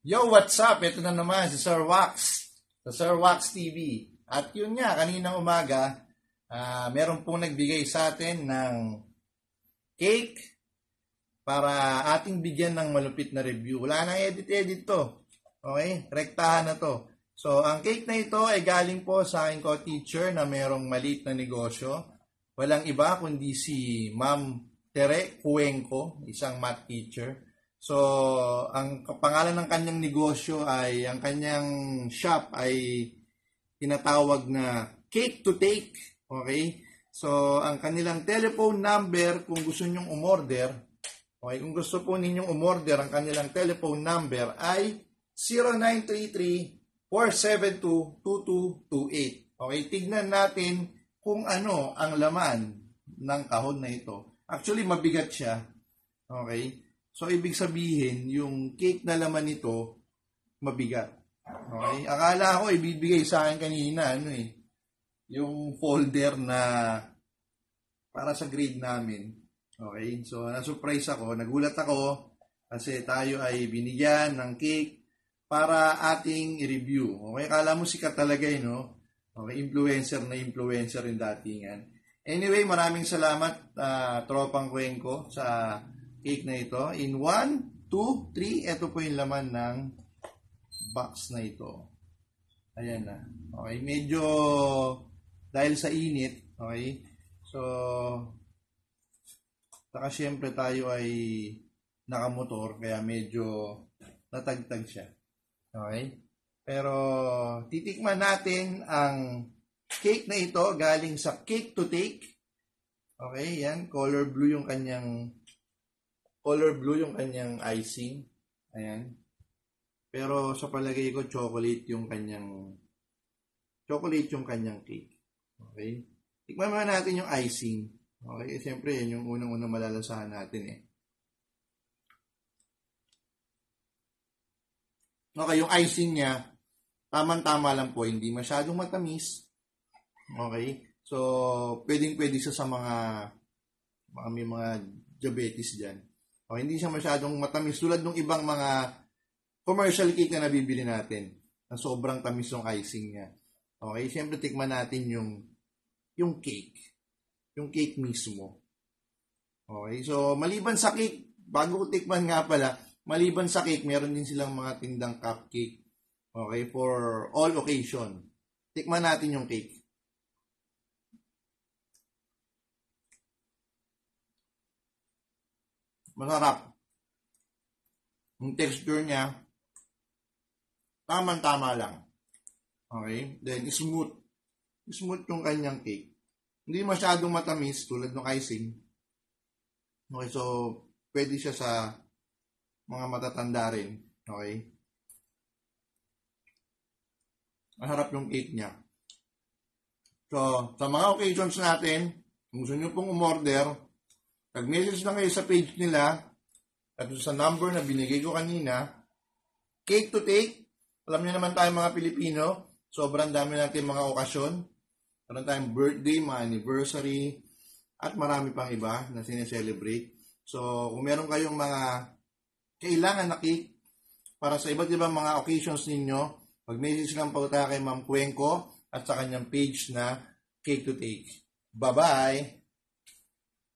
Yo, what's up? Ito na naman si Sir Wax sa Sir Wax TV. At yun nga, kaninang umaga, meron pong nagbigay sa atin ng cake para ating bigyan ng malupit na review. Wala nang edit-edit to. Okay? Rektahan na to. So, ang cake na ito ay galing po sa aking co-teacher na merong maliit na negosyo. Walang iba kundi si Ma'am Tere Cuenco, isang math teacher. So, ang pangalan ng kanyang negosyo ay, ang kanyang shop ay tinatawag na Cake to Take. Okay? So, ang kanilang telephone number kung gusto nyong umorder, okay, kung gusto po ninyong umorder, ang kanilang telephone number ay 0933-472-2228. Okay? Tignan natin kung ano ang laman ng kahon na ito. Actually, mabigat siya. Okay? So, ibig sabihin, yung cake na laman nito, mabigat. Okay? Akala ko, ibibigay sa akin kanina, yung folder na para sa grade namin. Okay? So, na-surprise ako, nagulat ako, kasi tayo ay binigyan ng cake para ating i-review. Okay? Akala mo sikat talaga, no? Okay? Influencer na influencer yung datingan. Anyway, maraming salamat, Tropang Cuenco, sa cake na ito. In 1, 2, 3, ito po yung laman ng box na ito. Ayan na. Okay, medyo dahil sa init, okay? So, saka syempre tayo ay nakamotor, kaya medyo natagtag siya. Okay? Pero, titikman natin ang cake na ito galing sa Cake to Take. Okay, yan. Color blue yung kanyang icing. Ayan. Pero sa palagay ko, chocolate yung kanyang cake. Okay? Tikman muna natin yung icing. Okay? Siyempre, yan yung unang-unang malalasahan natin Okay, yung icing niya, tamang-tama lang po. Hindi masyadong matamis. Okay? So, pwedeng-pwede siya sa may mga diabetes dyan. O, hindi siya masyadong matamis tulad ng ibang mga commercial cake na nabibili natin na sobrang tamis yung icing niya. Okay, siyempre tikman natin yung cake. Yung cake mismo. Okay, so maliban sa cake, bago ko tikman nga pala, maliban sa cake, meron din silang mga tindang cupcake. Okay, for all occasion. Tikman natin yung cake. Masarap. Yung texture niya, tamang-tama lang. Okay? Then, smooth. Smooth yung kanyang cake. Hindi masyadong matamis tulad ng icing. Okay, so, pwede siya sa mga matatanda rin. Okay? Masarap yung cake niya. So, sa mga occasions natin, kung gusto nyo pong umorder, nag-message lang kayo sa page nila at sa number na binigay ko kanina. Cake to Take. Alam niyo naman tayo mga Pilipino, sobrang dami natin mga okasyon. Meron tayong birthday, mga anniversary, at marami pang iba na sineselebrate. So, kung meron kayong mga kailangan na cake para sa iba't ibang mga occasions ninyo, mag-message lang po tayo kay Ma'am Cuenco at sa kanyang page na Cake to Take. Bye-bye!